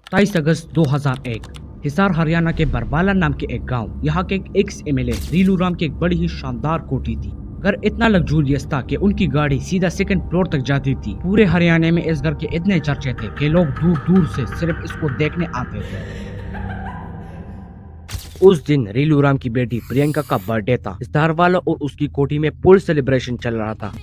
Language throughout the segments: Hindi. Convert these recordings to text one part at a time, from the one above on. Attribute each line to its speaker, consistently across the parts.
Speaker 1: 23 अगस्त 2001 हिसार हरियाणा के बरबाला नाम के एक गांव। यहाँ के एक एक्स एमएलए रीलू राम की एक बड़ी ही शानदार कोठी थी। घर इतना लग्जूरियस था कि उनकी गाड़ी सीधा सेकंड फ्लोर तक जाती थी। पूरे हरियाणा में इस घर के इतने चर्चे थे कि लोग दूर दूर से सिर्फ इसको देखने आते थे। उस दिन रीलू राम की बेटी प्रियंका का बर्थडे था। हिसार वाला और उसकी कोठी में फुल सेलिब्रेशन चल रहा था।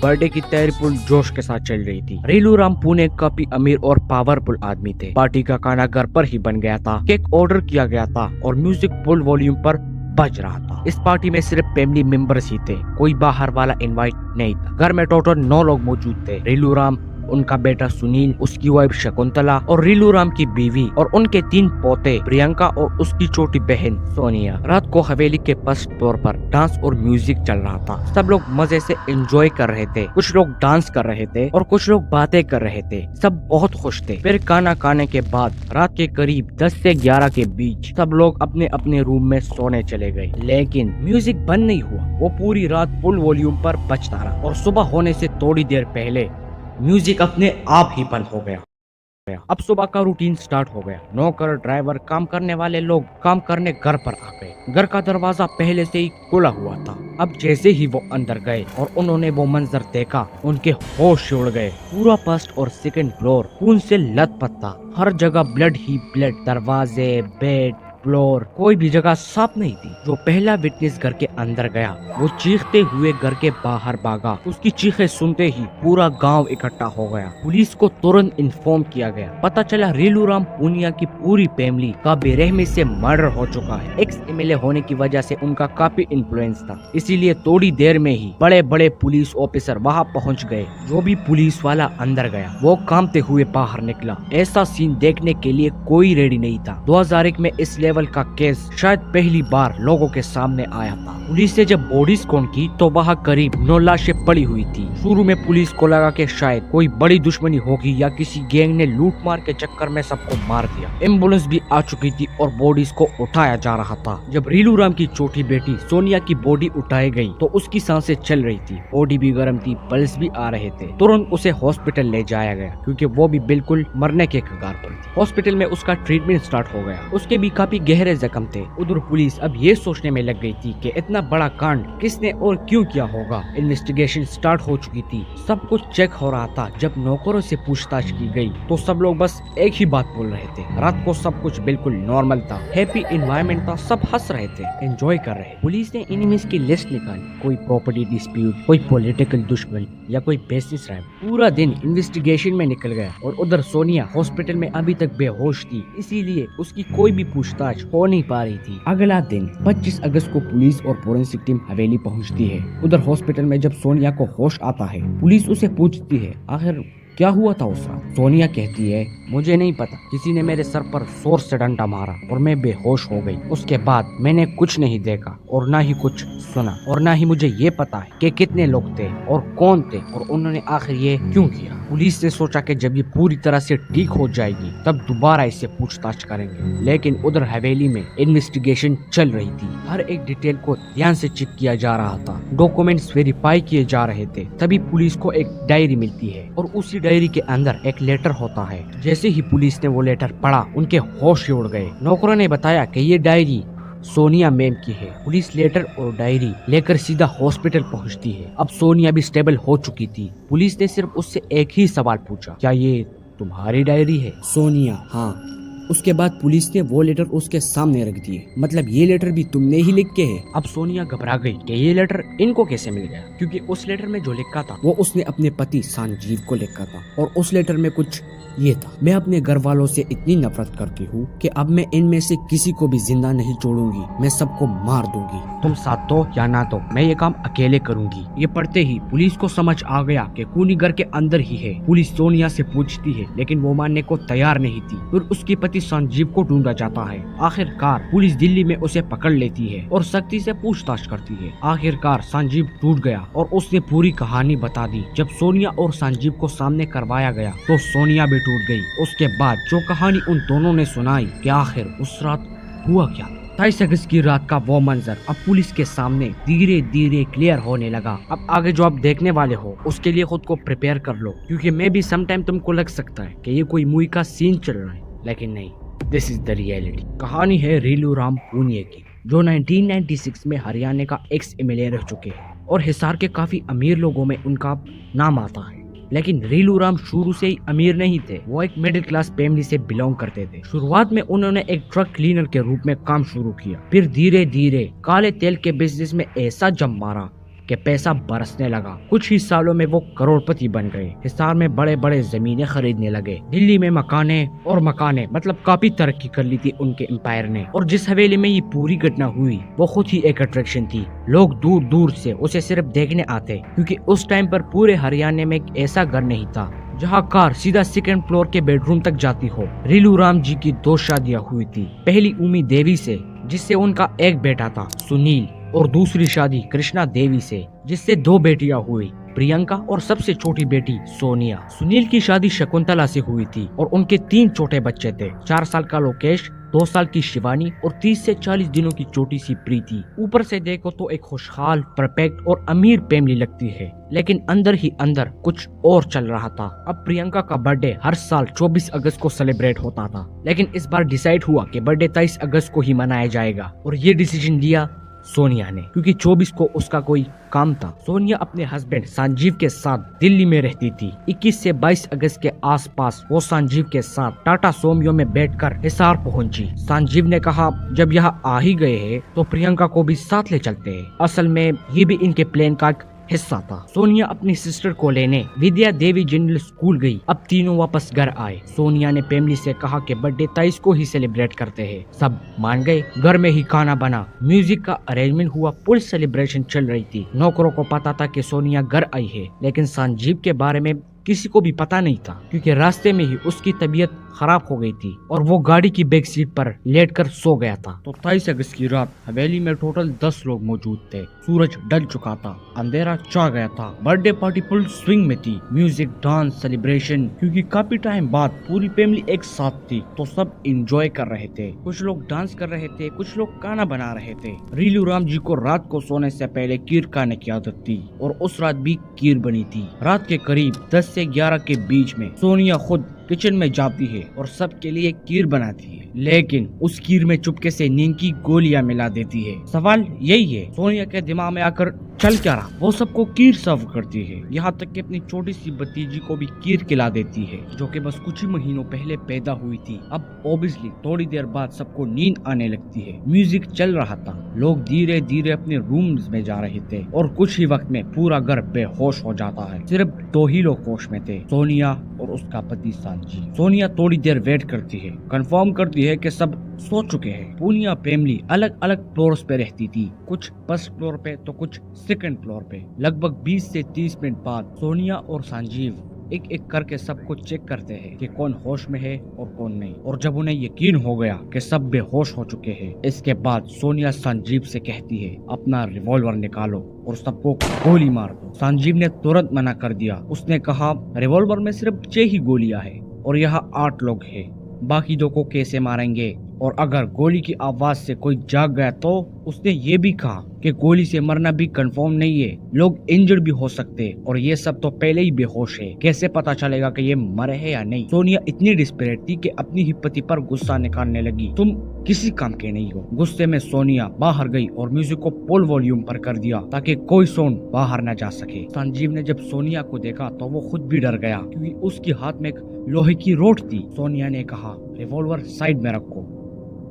Speaker 1: बर्थडे की तैयारी फुल जोश के साथ चल रही थी। रीलू राम पुणे काफी अमीर और पावरफुल आदमी थे। पार्टी का खाना घर पर ही बन गया था। केक ऑर्डर किया गया था और म्यूजिक फुल वॉल्यूम पर बज रहा था। इस पार्टी में सिर्फ फैमिली मेंबर्स ही थे, कोई बाहर वाला इनवाइट नहीं था। घर में टोटल 9 लोग मौजूद थे। रीलू राम, उनका बेटा सुनील, उसकी वाइफ शकुंतला और रीलू राम की बीवी और उनके 3 पोते प्रियंका और उसकी छोटी बहन सोनिया। रात को हवेली के फर्स्ट फ्लोर पर डांस और म्यूजिक चल रहा था। सब लोग मजे से एंजॉय कर रहे थे। कुछ लोग डांस कर रहे थे और कुछ लोग बातें कर रहे थे। सब बहुत खुश थे। फिर खाना खाने के बाद रात के करीब 10 से 11 के बीच सब लोग अपने अपने रूम में सोने चले गए। लेकिन म्यूजिक बंद नहीं हुआ। वो पूरी रात फुल वॉल्यूम पर बजता रहा और सुबह होने से थोड़ी देर पहले म्यूजिक अपने आप ही बंद हो गया। अब सुबह का रूटीन स्टार्ट हो गया। नौकर, ड्राइवर, काम करने वाले लोग काम करने घर पर आ गए। घर का दरवाजा पहले से ही खुला हुआ था। अब जैसे ही वो अंदर गए और उन्होंने वो मंजर देखा, उनके होश उड़ गए। पूरा फर्स्ट और सेकंड फ्लोर खून से लथपथ था। हर जगह ब्लड ही ब्लड। दरवाजे, बेड, फ्लोर, कोई भी जगह साफ नहीं थी। जो पहला विटनेस घर के अंदर गया वो चीखते हुए घर के बाहर भागा। उसकी चीखें सुनते ही पूरा गांव इकट्ठा हो गया। पुलिस को तुरंत इन्फॉर्म किया गया। पता चला रीलू राम पूनिया की पूरी फैमिली का बेरहमी से मर्डर हो चुका है। एक्स एमएलए होने की वजह से उनका काफी इन्फ्लुएंस था, इसीलिए थोड़ी देर में ही बड़े बड़े पुलिस ऑफिसर वहाँ पहुँच गए। जो भी पुलिस वाला अंदर गया वो कांपते हुए बाहर निकला। ऐसा सीन देखने के लिए कोई रेडी नहीं था। 2001 में इस लेवल का केस शायद पहली बार लोगों के सामने आया था। पुलिस ने जब बॉडीज कौन की तो वहाँ करीब 9 लाशें पड़ी हुई थी। शुरू में पुलिस को लगा कि शायद कोई बड़ी दुश्मनी होगी या किसी गैंग ने लूट मार के चक्कर में सबको मार दिया। एम्बुलेंस भी आ चुकी थी और बॉडीज को उठाया जा रहा था। जब रीलू राम की छोटी बेटी सोनिया की बॉडी उठाई गई तो उसकी सांसें चल रही थी, बॉडी भी गर्म थी, पल्स भी आ रहे थे। तुरंत उसे हॉस्पिटल ले जाया गया क्योंकि वो भी बिल्कुल मरने के कगार पर थी। हॉस्पिटल में उसका ट्रीटमेंट स्टार्ट हो गया। उसके भी काफी गहरे जख्म थे। उधर पुलिस अब ये सोचने में लग गई थी कि इतना बड़ा कांड किसने और क्यों किया होगा। इन्वेस्टिगेशन स्टार्ट हो चुकी थी। सब कुछ चेक हो रहा था। जब नौकरों से पूछताछ की गई तो सब लोग बस एक ही बात बोल रहे थे। रात को सब कुछ बिल्कुल नॉर्मल था। हैप्पी एनवायरनमेंट था। सब हंस रहे थे, एंजॉय कर रहे। पुलिस ने एनिमीज की लिस्ट निकाली। कोई प्रॉपर्टी डिस्प्यूट, कोई पॉलिटिकल दुश्मन या कोई बिजनेस राइवल। पूरा दिन इन्वेस्टिगेशन में निकल गया और उधर सोनिया हॉस्पिटल में अभी तक बेहोश थी, इसीलिए उसकी कोई भी पूछताछ हो नहीं पा रही थी। अगला दिन 25 अगस्त को पुलिस और फोरेंसिक टीम हवेली पहुंचती है। उधर हॉस्पिटल में जब सोनिया को होश आता है, पुलिस उसे पूछती है आखिर क्या हुआ था उस रात। सोनिया कहती है मुझे नहीं पता, किसी ने मेरे सर पर जोर से डंडा मारा और मैं बेहोश हो गई। उसके बाद मैंने कुछ नहीं देखा और ना ही कुछ सुना और ना ही मुझे ये पता है कि कितने लोग थे और कौन थे और उन्होंने आखिर ये क्यों किया। पुलिस ने सोचा कि जब ये पूरी तरह से ठीक हो जाएगी तब दोबारा इससे पूछताछ करेंगे, लेकिन उधर हवेली में इन्वेस्टिगेशन चल रही थी। हर एक डिटेल को ध्यान से चेक किया जा रहा था। डॉक्यूमेंट्स वेरीफाई किए जा रहे थे। तभी पुलिस को एक डायरी मिलती है और उसी डायरी के अंदर एक लेटर होता है। जैसे ही पुलिस ने वो लेटर पढ़ा उनके होश उड़ गए। नौकरों ने बताया कि ये डायरी सोनिया मैम की है। पुलिस लेटर और डायरी लेकर सीधा हॉस्पिटल पहुंचती है। अब सोनिया भी स्टेबल हो चुकी थी। पुलिस ने सिर्फ उससे एक ही सवाल पूछा, क्या ये तुम्हारी डायरी है? सोनिया, हाँ। उसके बाद पुलिस ने वो लेटर उसके सामने रख दिए। मतलब ये लेटर भी तुमने ही लिख के है? अब सोनिया घबरा गई कि ये लेटर इनको कैसे मिल गया, क्योंकि उस लेटर में जो लिखा था वो उसने अपने पति संजीव को लिखा था और उस लेटर में कुछ ये था, मैं अपने घर वालों से इतनी नफरत करती हूँ कि अब मैं इनमें से किसी को भी जिंदा नहीं छोड़ूंगी, मैं सबको मार दूंगी। तुम साथ दो या ना दो, मैं ये काम अकेले करूंगी। ये पढ़ते ही पुलिस को समझ आ गया कि खूनी घर के अंदर ही है। पुलिस सोनिया से पूछती है लेकिन वो मानने को तैयार नहीं थी। फिर उसके पति संजीव को ढूंढा जाता है। आखिरकार पुलिस दिल्ली में उसे पकड़ लेती है और सख्ती से पूछताछ करती है। आखिरकार संजीव टूट गया और उसने पूरी कहानी बता दी। जब सोनिया और संजीव को सामने करवाया गया तो सोनिया भी टूट गई। उसके बाद जो कहानी उन दोनों ने सुनाई कि आखिर उस रात हुआ क्या। 28 अगस्त की रात का वो मंजर अब पुलिस के सामने धीरे धीरे क्लियर होने लगा। अब आगे जो आप देखने वाले हो उसके लिए खुद को प्रिपेयर कर लो, क्योंकि मे भी समटाइम तुमको लग सकता है कि ये कोई मूवी का सीन चल रहा है, लेकिन नहीं, दिस इज द रियलिटी। कहानी है रीलू राम पूनिया की, जो 1996 में हरियाणा का एक्स एमएलए रह चुके हैं और हिसार के काफी अमीर लोगों में उनका नाम आता है। लेकिन रीलू राम शुरू से ही अमीर नहीं थे, वो एक मिडिल क्लास फैमिली से बिलोंग करते थे। शुरुआत में उन्होंने एक ट्रक क्लीनर के रूप में काम शुरू किया, फिर धीरे धीरे काले तेल के बिजनेस में ऐसा जम मारा कि पैसा बरसने लगा। कुछ ही सालों में वो करोड़पति बन गए। हिसार में बड़े बड़े जमीनें खरीदने लगे, दिल्ली में मकाने और मकाने, मतलब काफी तरक्की कर ली थी उनके एम्पायर ने। और जिस हवेली में ये पूरी घटना हुई वो खुद ही एक अट्रैक्शन थी। लोग दूर दूर से उसे सिर्फ देखने आते, क्योंकि उस टाइम पर पूरे हरियाणा में एक ऐसा घर नहीं था जहाँ कार सीधा सेकंड फ्लोर के बेडरूम तक जाती हो। रीलू राम जी की 2 शादियाँ हुई थी। पहली उमी देवी से, जिससे उनका एक बेटा था सुनील, और दूसरी शादी कृष्णा देवी से, जिससे 2 बेटियां हुई, प्रियंका और सबसे छोटी बेटी सोनिया। सुनील की शादी शकुंतला से हुई थी और उनके 3 छोटे बच्चे थे, 4 साल का लोकेश, 2 साल की शिवानी और 30 से 40 दिनों की छोटी सी प्रीति। ऊपर से देखो तो एक खुशहाल, परफेक्ट और अमीर फैमिली लगती है, लेकिन अंदर ही अंदर कुछ और चल रहा था। अब प्रियंका का बर्थडे हर साल 24 अगस्त को सेलिब्रेट होता था, लेकिन इस बार डिसाइड हुआ कि बर्थडे 23 अगस्त को ही मनाया जाएगा। और ये डिसीजन लिया सोनिया ने, क्योंकि 24 को उसका कोई काम था। सोनिया अपने हस्बैंड संजीव के साथ दिल्ली में रहती थी। 21 से 22 अगस्त के आसपास वो संजीव के साथ टाटा सोमियो में बैठकर हिसार पहुंची। संजीव ने कहा, जब यहाँ आ ही गए हैं तो प्रियंका को भी साथ ले चलते हैं। असल में ये भी इनके प्लान का हिस्सा था। सोनिया अपनी सिस्टर को लेने विद्या देवी जनरल स्कूल गई। अब तीनों वापस घर आए। सोनिया ने फैमिली से कहा कि बर्थडे 23 को ही सेलिब्रेट करते हैं। सब मान गए। घर में ही खाना बना, म्यूजिक का अरेंजमेंट हुआ, फुल सेलिब्रेशन चल रही थी। नौकरों को पता था कि सोनिया घर आई है, लेकिन संजीव के बारे में किसी को भी पता नहीं था, क्योंकि रास्ते में ही उसकी तबीयत खराब हो गई थी और वो गाड़ी की बैक सीट पर लेटकर सो गया था। तो 23 अगस्त की रात हवेली में टोटल 10 लोग मौजूद थे। सूरज ढल चुका था, अंधेरा छा गया था। बर्थडे पार्टी फुल स्विंग में थी, म्यूजिक, डांस, सेलिब्रेशन, क्योंकि काफी टाइम बाद पूरी फैमिली एक साथ थी तो सब एंजॉय कर रहे थे। कुछ लोग डांस कर रहे थे, कुछ लोग खाना बना रहे थे। रीलू राम जी को रात को सोने से पहले खीर खाने की आदत थी और उस रात भी खीर बनी थी। रात के करीब 10 से 11 के बीच में सोनिया खुद किचन में जाती है और सबके लिए खीर बनाती है, लेकिन उस खीर में चुपके से नींद की गोलियां मिला देती है। सवाल यही है, सोनिया के दिमाग में आकर चल क्या रहा? वो सबको खीर सर्व करती है, यहाँ तक कि अपनी छोटी सी भतीजी को भी खीर खिला देती है, जो कि बस कुछ ही महीनों पहले पैदा हुई थी। अब ऑब्वियसली थोड़ी देर बाद सबको नींद आने लगती है। म्यूजिक चल रहा था, लोग धीरे धीरे अपने रूम्स में जा रहे थे और कुछ ही वक्त में पूरा घर बेहोश हो जाता है। सिर्फ 2 ही लोग होश में थे, सोनिया और उसका पति संजीव। सोनिया थोड़ी देर वेट करती है, कंफर्म करती है कि सब सो चुके हैं। पूनिया फैमिली अलग अलग फ्लोर्स पे रहती थी, कुछ फर्स्ट फ्लोर पे तो कुछ सेकंड फ्लोर पे। लगभग 20 से 30 मिनट बाद सोनिया और संजीव एक एक करके सबको चेक करते हैं कि कौन होश में है और कौन नहीं। और जब उन्हें यकीन हो गया कि सब बेहोश हो चुके हैं, इसके बाद सोनिया संजीव से कहती है, अपना रिवॉल्वर निकालो और सबको गोली मार दो। संजीव ने तुरंत मना कर दिया। उसने कहा, रिवॉल्वर में सिर्फ 6 ही गोलियां हैं और यहाँ 8 लोग हैं, बाकी 2 को कैसे मारेंगे? और अगर गोली की आवाज से कोई जाग गया तो? उसने ये भी कहा कि गोली से मरना भी कंफर्म नहीं है, लोग इंजर्ड भी हो सकते और ये सब तो पहले ही बेहोश है, कैसे पता चलेगा कि ये मरे हैं या नहीं? सोनिया इतनी डिस्परेट थी कि अपनी ही पति पर गुस्सा निकालने लगी। तुम किसी काम के नहीं हो। गुस्से में सोनिया बाहर गई और म्यूजिक को फुल वॉल्यूम पर कर दिया ताकि कोई साउंड बाहर न जा सके। संजीव ने जब सोनिया को देखा तो वो खुद भी डर गया, क्योंकि उसके हाथ में एक लोहे की रोड थी। सोनिया ने कहा, रिवॉल्वर साइड में रखो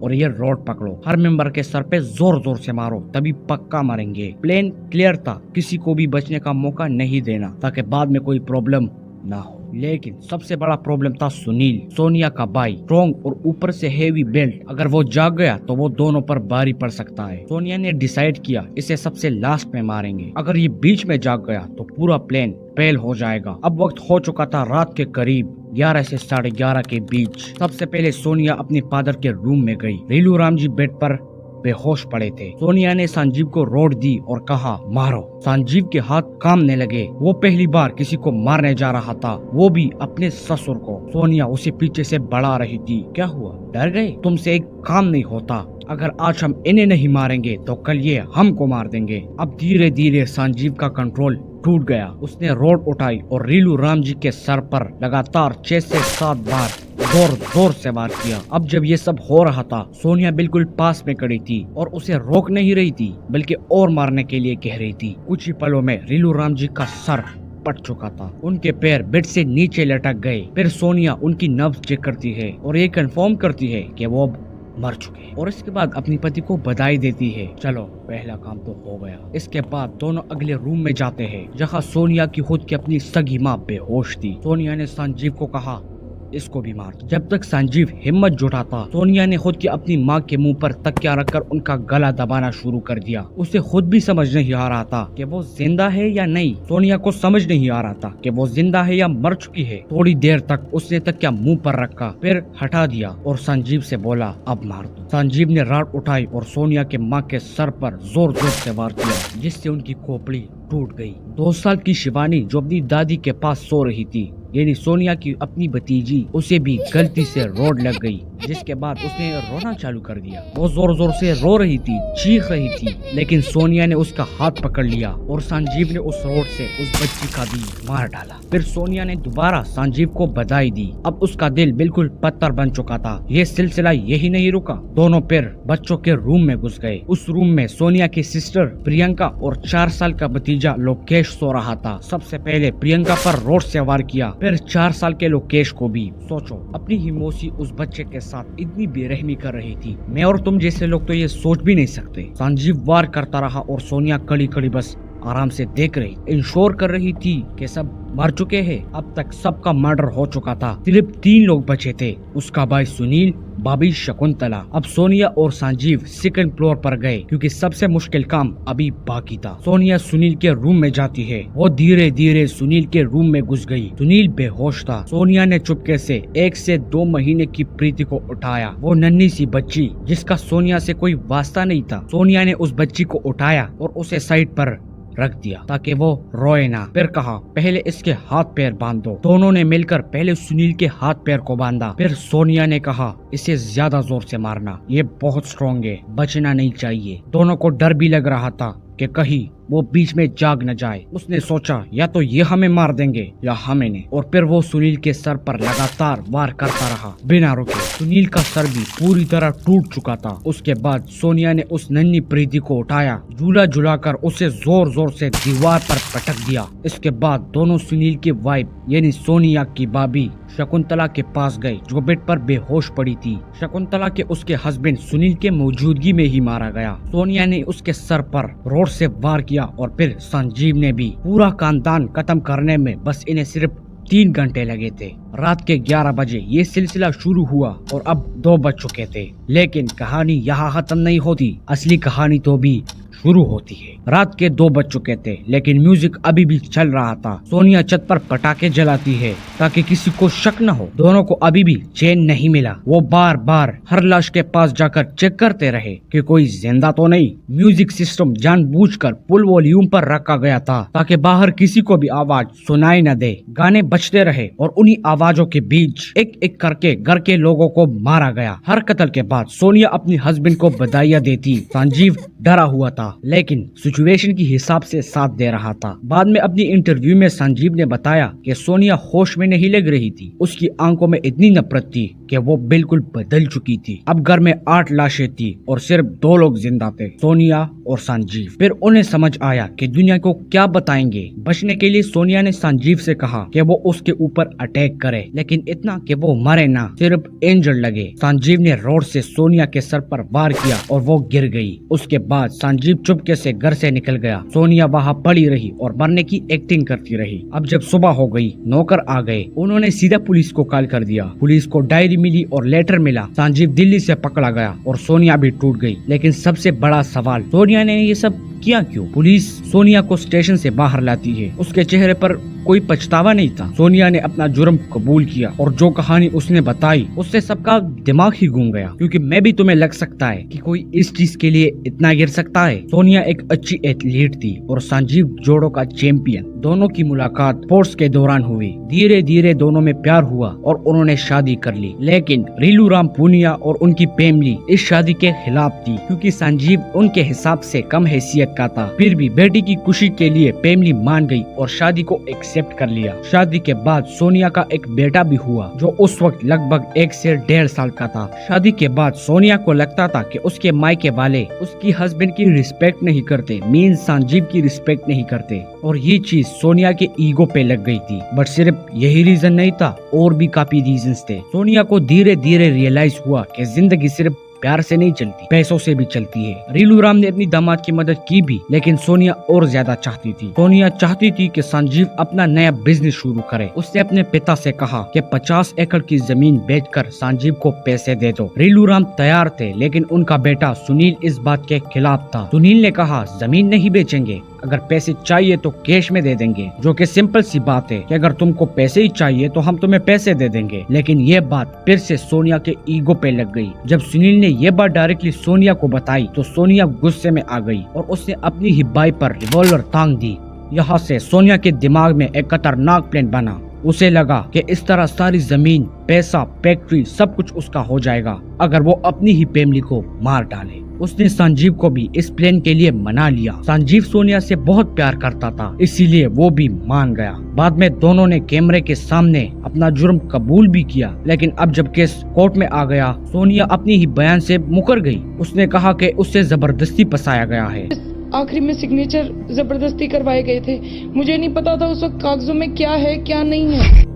Speaker 1: और ये रोड पकड़ो, हर मेंबर के सर पे जोर जोर से मारो, तभी पक्का मरेंगे। प्लेन क्लियर था, किसी को भी बचने का मौका नहीं देना ताकि बाद में कोई प्रॉब्लम ना हो। लेकिन सबसे बड़ा प्रॉब्लम था सुनील, सोनिया का भाई, स्ट्रॉन्ग और ऊपर से हेवी बेल्ट। अगर वो जाग गया तो वो दोनों पर भारी पड़ सकता है। सोनिया ने डिसाइड किया, इसे सबसे लास्ट में मारेंगे। अगर ये बीच में जाग गया तो पूरा प्लान फेल हो जाएगा। अब वक्त हो चुका था रात के करीब 11 से 11:30 के बीच। सबसे पहले सोनिया अपने फादर के रूम में गई। रीलू राम जी बेड पर बेहोश पड़े थे। सोनिया ने संजीव को रोड दी और कहा मारो। संजीव के हाथ कांपने लगे। वो पहली बार किसी को मारने जा रहा था, वो भी अपने ससुर को। सोनिया उसे पीछे से बढ़ा रही थी। क्या हुआ, डर गए? तुमसे एक काम नहीं होता। अगर आज हम इन्हें नहीं मारेंगे तो कल ये हमको मार देंगे। अब धीरे धीरे संजीव का कंट्रोल टूट गया। उसने रोड उठाई और रीलू राम जी के सर पर लगातार 6 से 7 बार जोर जोर से वार किया। अब जब ये सब हो रहा था, सोनिया बिल्कुल पास में खड़ी थी और उसे रोक नहीं रही थी, बल्कि और मारने के लिए कह रही थी। कुछ ही पलों में रीलू राम जी का सर पट चुका था। उनके पैर बेड से नीचे लटक गए। फिर सोनिया उनकी नब्ज चेक करती है और ये कंफर्म करती है कि वो अब मर चुके हैं, और इसके बाद अपनी पति को बधाई देती है। चलो, पहला काम तो हो गया। इसके बाद दोनों अगले रूम में जाते हैं, जहाँ सोनिया की खुद की अपनी सगी माँ बेहोश थी। सोनिया ने संजीव को कहा इसको भी मार। जब तक संजीव हिम्मत जुटाता, सोनिया ने खुद की अपनी माँ के मुंह पर तकिया रखकर उनका गला दबाना शुरू कर दिया। उसे खुद भी समझ नहीं आ रहा था कि वो जिंदा है या नहीं। सोनिया को समझ नहीं आ रहा था कि वो जिंदा है या मर चुकी है। थोड़ी देर तक उसने तकिया मुंह पर रखा, फिर हटा दिया और संजीव से बोला अब मार दो। संजीव ने रॉड उठाई और सोनिया के माँ के सर पर जोर जोर से वार किया, जिससे उनकी खोपड़ी टूट गई। 2 साल की शिवानी जो अपनी दादी के पास सो रही थी, यानी सोनिया की अपनी भतीजी, उसे भी गलती से रोड लग गई, जिसके बाद उसने रोना चालू कर दिया। वो जोर जोर से रो रही थी, चीख रही थी, लेकिन सोनिया ने उसका हाथ पकड़ लिया और संजीव ने उस रोड से उस बच्ची का भी मार डाला। फिर सोनिया ने दोबारा संजीव को बधाई दी। अब उसका दिल बिल्कुल पत्थर बन चुका था। ये सिलसिला यही नहीं रुका। दोनों फिर बच्चों के रूम में घुस गए। उस रूम में सोनिया की सिस्टर प्रियंका और 4 साल का भतीजा लोकेश सो रहा था। सबसे पहले प्रियंका पर रोड से वार किया, फिर 4 साल के लोकेश को भी। सोचो, अपनी ही मौसी उस बच्चे के साथ इतनी बेरहमी कर रही थी। मैं और तुम जैसे लोग तो ये सोच भी नहीं सकते। संजीव वार करता रहा और सोनिया खड़ी खड़ी बस आराम से देख रही, इंश्योर कर रही थी कि सब मर चुके हैं। अब तक सबका मर्डर हो चुका था। सिर्फ 3 लोग बचे थे, उसका भाई सुनील, भाभी शकुंतला। अब सोनिया और संजीव 2nd फ्लोर पर गए, क्योंकि सबसे मुश्किल काम अभी बाकी था। सोनिया सुनील के रूम में जाती है। वो धीरे धीरे सुनील के रूम में घुस गई। सुनील बेहोश था। सोनिया ने चुपके से 1 से 2 महीने की प्रीति को उठाया, वो नन्ही सी बच्ची जिसका सोनिया से कोई वास्ता नहीं था। सोनिया ने उस बच्ची को उठाया और उसे साइड पर रख दिया ताकि वो रोए ना। फिर कहा पहले इसके हाथ पैर बांध दो। दोनों ने मिलकर पहले सुनील के हाथ पैर को बांधा। फिर सोनिया ने कहा इसे ज्यादा जोर से मारना, ये बहुत स्ट्रॉन्ग है, बचना नहीं चाहिए। दोनों को डर भी लग रहा था कि कहीं वो बीच में जाग न जाए। उसने सोचा या तो ये हमें मार देंगे या हम इन्हें। और फिर वो सुनील के सर पर लगातार वार करता रहा बिना रुके। सुनील का सर भी पूरी तरह टूट चुका था। उसके बाद सोनिया ने उस नन्ही प्रीति को उठाया, झूला झुलाकर उसे जोर जोर से दीवार पर पटक दिया। इसके बाद दोनों सुनील की वाइफ यानी सोनिया की भाभी शकुंतला के पास गए, जो बेड पर बेहोश पड़ी थी। शकुंतला के उसके हस्बैंड सुनील के मौजूदगी में ही मारा गया। सोनिया ने उसके सर पर रोड से वार किया और फिर संजीव ने भी। पूरा खानदान खत्म करने में बस इन्हें सिर्फ 3 घंटे लगे थे। रात के 11 बजे ये सिलसिला शुरू हुआ और अब 2 बज चुके थे। लेकिन कहानी यहाँ खत्म नहीं होती, असली कहानी तो भी शुरू होती है। रात के 2 बज चुके थे, लेकिन म्यूजिक अभी भी चल रहा था। सोनिया छत पर पटाखे जलाती है ताकि किसी को शक न हो। दोनों को अभी भी चैन नहीं मिला। वो बार बार हर लाश के पास जाकर चेक करते रहे कि कोई जिंदा तो नहीं। म्यूजिक सिस्टम जानबूझकर फुल वॉल्यूम पर रखा गया था ताकि बाहर किसी को भी आवाज सुनाई न दे। गाने बजते रहे और उन्हीं आवाजों के बीच एक एक करके घर के लोगों को मारा गया। हर कत्ल के बाद सोनिया अपनी हस्बैंड को बधाइयां देती। संजीव डरा हुआ था, लेकिन सिचुएशन की हिसाब से साथ दे रहा था। बाद में अपनी इंटरव्यू में संजीव ने बताया कि सोनिया होश में नहीं लग रही थी। उसकी आंखों में इतनी नफरत थी कि वो बिल्कुल बदल चुकी थी। अब घर में 8 लाशें थी और सिर्फ 2 लोग जिंदा थे, सोनिया और संजीव। फिर उन्हें समझ आया कि दुनिया को क्या बताएंगे। बचने के लिए सोनिया ने संजीव से कहा कि वो उसके ऊपर अटैक करे, लेकिन इतना कि वो मरे ना, सिर्फ इंजर्ड लगे। संजीव ने रोड से सोनिया के सर पर वार किया और वो गिर गई। उसके बाद संजीव चुपके से घर से निकल गया। सोनिया वहाँ पड़ी रही और मरने की एक्टिंग करती रही। अब जब सुबह हो गई, नौकर आ गए। उन्होंने सीधा पुलिस को कॉल कर दिया। पुलिस को डायरी मिली और लेटर मिला। संजीव दिल्ली से पकड़ा गया और सोनिया भी टूट गई। लेकिन सबसे बड़ा सवाल, सोनिया ने ये सब किया क्यों? पुलिस सोनिया को स्टेशन से बाहर लाती है। उसके चेहरे पर कोई पछतावा नहीं था। सोनिया ने अपना जुर्म कबूल किया और जो कहानी उसने बताई उससे सबका दिमाग ही घूम गया, क्योंकि मैं भी तुम्हें लग सकता है कि कोई इस चीज के लिए इतना गिर सकता है। सोनिया एक अच्छी एथलीट थी और संजीव जोड़ो का चैंपियन। दोनों की मुलाकात स्पोर्ट्स के दौरान हुई। धीरे धीरे दोनों में प्यार हुआ और उन्होंने शादी कर ली। लेकिन रीलूराम पूनिया और उनकी फैमिली इस शादी के खिलाफ थी, क्योंकि संजीव उनके हिसाब से कम हैसियत का था। फिर भी बेटी की खुशी के लिए फैमिली मान गई और शादी को एक्सेप्ट कर लिया। शादी के बाद सोनिया का एक बेटा भी हुआ, जो उस वक्त लगभग 1 से 1.5 साल का था। शादी के बाद सोनिया को लगता था कि उसके मायके वाले उसकी हस्बैंड की रिस्पेक्ट नहीं करते, मीन संजीव की रिस्पेक्ट नहीं करते, और ये चीज सोनिया के ईगो पे लग गई थी। बट सिर्फ यही रीजन नहीं था, और भी काफी रीजंस थे। सोनिया को धीरे धीरे रियलाइज हुआ कि जिंदगी सिर्फ प्यार से नहीं चलती, पैसों से भी चलती है। रीलूराम ने अपनी दामाद की मदद की भी, लेकिन सोनिया और ज्यादा चाहती थी। सोनिया चाहती थी कि संजीव अपना नया बिजनेस शुरू करे। उसने अपने पिता से कहा कि 50 एकड़ की जमीन बेचकर संजीव को पैसे दे दो। रीलूराम तैयार थे, लेकिन उनका बेटा सुनील इस बात के खिलाफ था। सुनील ने कहा, जमीन नहीं बेचेंगे, अगर पैसे चाहिए तो कैश में दे देंगे, जो कि सिंपल सी बात है कि अगर तुमको पैसे ही चाहिए तो हम तुम्हें पैसे दे देंगे। लेकिन ये बात फिर से सोनिया के ईगो पे लग गई। जब सुनील ने ये बात डायरेक्टली सोनिया को बताई तो सोनिया गुस्से में आ गई और उसने अपनी ही बाई पर रिवॉल्वर तांग दी। यहाँ से सोनिया के दिमाग में एक खतरनाक प्लान बना। उसे लगा कि इस तरह सारी जमीन, पैसा, फैक्ट्री सब कुछ उसका हो जाएगा अगर वो अपनी ही फैमिली को मार डाले। उसने संजीव को भी इस प्लान के लिए मना लिया। संजीव सोनिया से बहुत प्यार करता था, इसीलिए वो भी मान गया। बाद में दोनों ने कैमरे के सामने अपना जुर्म कबूल भी किया। लेकिन अब जब केस कोर्ट में आ गया, सोनिया अपनी ही बयान से मुकर गई। उसने कहा कि उससे जबरदस्ती फंसाया गया है।
Speaker 2: आखिरी में सिग्नेचर जबरदस्ती करवाए गए थे। मुझे नहीं पता था उस वक्त कागजों में क्या है क्या नहीं है।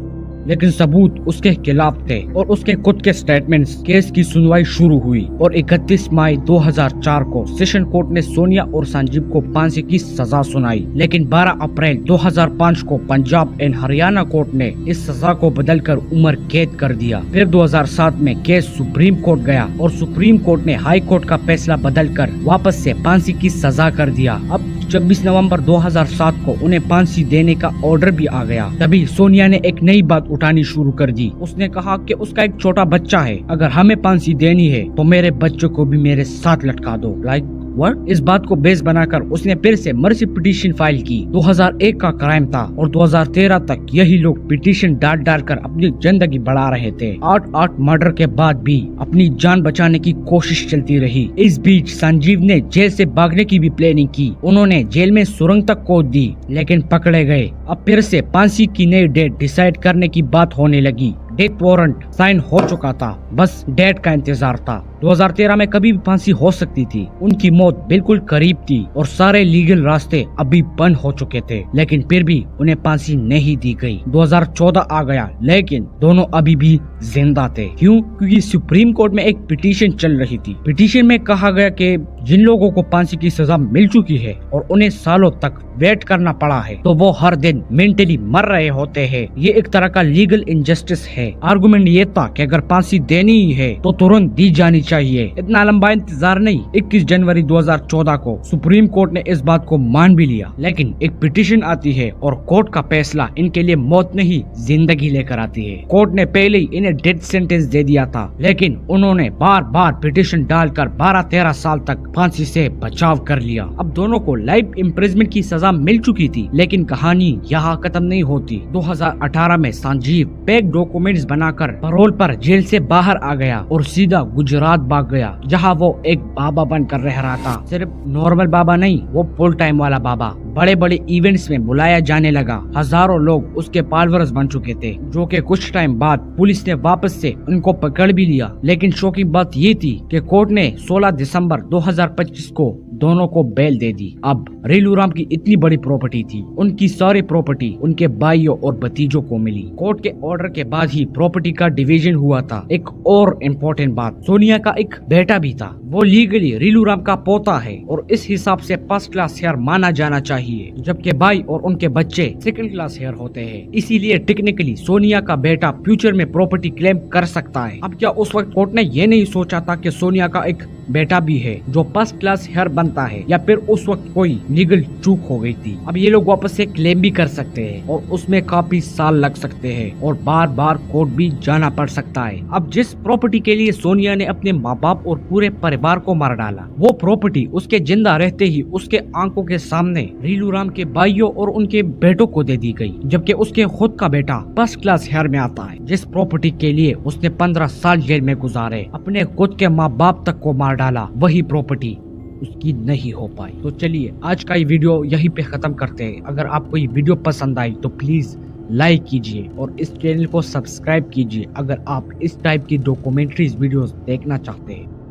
Speaker 1: लेकिन सबूत उसके खिलाफ थे और उसके खुद के स्टेटमेंट्स। केस की सुनवाई शुरू हुई और 31 मई 2004 को सेशन कोर्ट ने सोनिया और संजीव को फांसी की सजा सुनाई। लेकिन 12 अप्रैल 2005 को पंजाब एंड हरियाणा कोर्ट ने इस सजा को बदलकर उम्र कैद कर दिया। फिर 2007 में केस सुप्रीम कोर्ट गया और सुप्रीम कोर्ट ने हाई कोर्ट का फैसला बदलकर वापस से फांसी की सजा कर दिया। अब 26 नवंबर 2007 को उन्हें फांसी देने का ऑर्डर भी आ गया। तभी सोनिया ने एक नई बात उठानी शुरू कर दी। उसने कहा कि उसका एक छोटा बच्चा है, अगर हमें फांसी देनी है तो मेरे बच्चे को भी मेरे साथ लटका दो। Like what? इस बात को बेस बनाकर उसने फिर से मर्सी पिटीशन फाइल की। 2001 का क्राइम था और 2013 तक यही लोग पिटीशन डाल कर अपनी जिंदगी बढ़ा रहे थे। 8 मर्डर के बाद भी अपनी जान बचाने की कोशिश चलती रही। इस बीच संजीव ने जेल से भागने की भी प्लानिंग की। उन्होंने जेल में सुरंग तक खोद दी, लेकिन पकड़े गए। अब फिर से फांसी की नई डेट डिसाइड करने की बात होने लगी। डेथ वारंट साइन हो चुका था, बस डेट का इंतजार था। 2013 में कभी भी फांसी हो सकती थी। उनकी मौत बिल्कुल करीब थी और सारे लीगल रास्ते अभी बंद हो चुके थे, लेकिन फिर भी उन्हें फांसी नहीं दी गई। 2014 आ गया, लेकिन दोनों अभी भी जिंदा थे। क्यों? क्योंकि सुप्रीम कोर्ट में एक पिटीशन चल रही थी। पिटीशन में कहा गया कि जिन लोगों को फांसी की सजा मिल चुकी है और उन्हें सालों तक वेट करना पड़ा है, तो वो हर दिन मेंटली मर रहे होते हैं। ये एक तरह का लीगल इनजस्टिस है। आर्गुमेंट ये था कि अगर फांसी देनी ही है तो तुरंत दी जानी चाहिए, इतना लंबा इंतजार नहीं। 21 जनवरी 2014 को सुप्रीम कोर्ट ने इस बात को मान भी लिया। लेकिन एक पिटीशन आती है और कोर्ट का फैसला इनके लिए मौत नहीं जिंदगी लेकर आती है। कोर्ट ने पहले ही इन्हें डेथ सेंटेंस दे दिया था, लेकिन उन्होंने बार बार पिटीशन डालकर 12-13 साल तक फांसी से बचाव कर लिया। अब दोनों को लाइफ इम्प्रिजमेंट की सजा मिल चुकी थी, लेकिन कहानी यहाँ खत्म नहीं होती। 2018 में संजीव फेक डॉक्यूमेंट्स बनाकर पैरोल पर जेल से बाहर आ गया और सीधा गुजरात भाग गया, जहाँ वो एक बाबा बनकर रह रहा था। सिर्फ नॉर्मल बाबा नहीं, वो फुल टाइम वाला बाबा। बड़े बड़े इवेंट्स में बुलाया जाने लगा। हजारों लोग उसके फॉलोअर्स बन चुके थे, जो कि कुछ टाइम बाद पुलिस ने वापस से उनको पकड़ भी लिया। लेकिन शॉकिंग बात ये थी कि कोर्ट ने 16 दिसंबर 2025 को दोनों को बेल दे दी। अब रीलूराम की इतनी बड़ी प्रॉपर्टी थी, उनकी सारी प्रॉपर्टी उनके भाइयों और भतीजों को मिली। कोर्ट के ऑर्डर के बाद ही प्रॉपर्टी का डिवीजन हुआ था। एक और इम्पोर्टेंट बात, सोनिया का एक बेटा भी था। वो लीगली रीलूराम का पोता है और इस हिसाब से फर्स्ट क्लास हेयर माना जाना चाहिए, जबकि भाई और उनके बच्चे सेकंड क्लास हेयर होते हैं। इसीलिए टेक्निकली सोनिया का बेटा फ्यूचर में प्रॉपर्टी क्लेम कर सकता है। अब क्या उस वक्त कोर्ट ने ये नहीं सोचा था कि सोनिया का एक बेटा भी है जो फर्स्ट क्लास हेयर बनता है, या फिर उस वक्त कोई लीगल चूक हो गई थी। अब ये लोग वापस से क्लेम भी कर सकते हैं और उसमें काफी साल लग सकते हैं और बार बार कोर्ट भी जाना पड़ सकता है। अब जिस प्रॉपर्टी के लिए सोनिया ने अपने माँ बाप और पूरे परिवार को मार डाला, वो प्रॉपर्टी उसके जिंदा रहते ही उसके आंखों के सामने रीलू राम के भाइयों और उनके बेटों को दे दी गई, जबकि उसके खुद का बेटा फर्स्ट क्लास हेयर में आता है। जिस प्रॉपर्टी के लिए उसने 15 साल जेल में गुजारे, अपने खुद के माँ बाप तक को मार डाला, वही प्रॉपर्टी उसकी नहीं हो पाई। तो चलिए आज का ये वीडियो यहीं पे खत्म करते हैं। अगर आपको ये वीडियो पसंद आई तो प्लीज लाइक कीजिए और इस चैनल को सब्सक्राइब कीजिए अगर आप इस टाइप की डॉक्यूमेंट्रीज वीडियोस देखना चाहते हैं।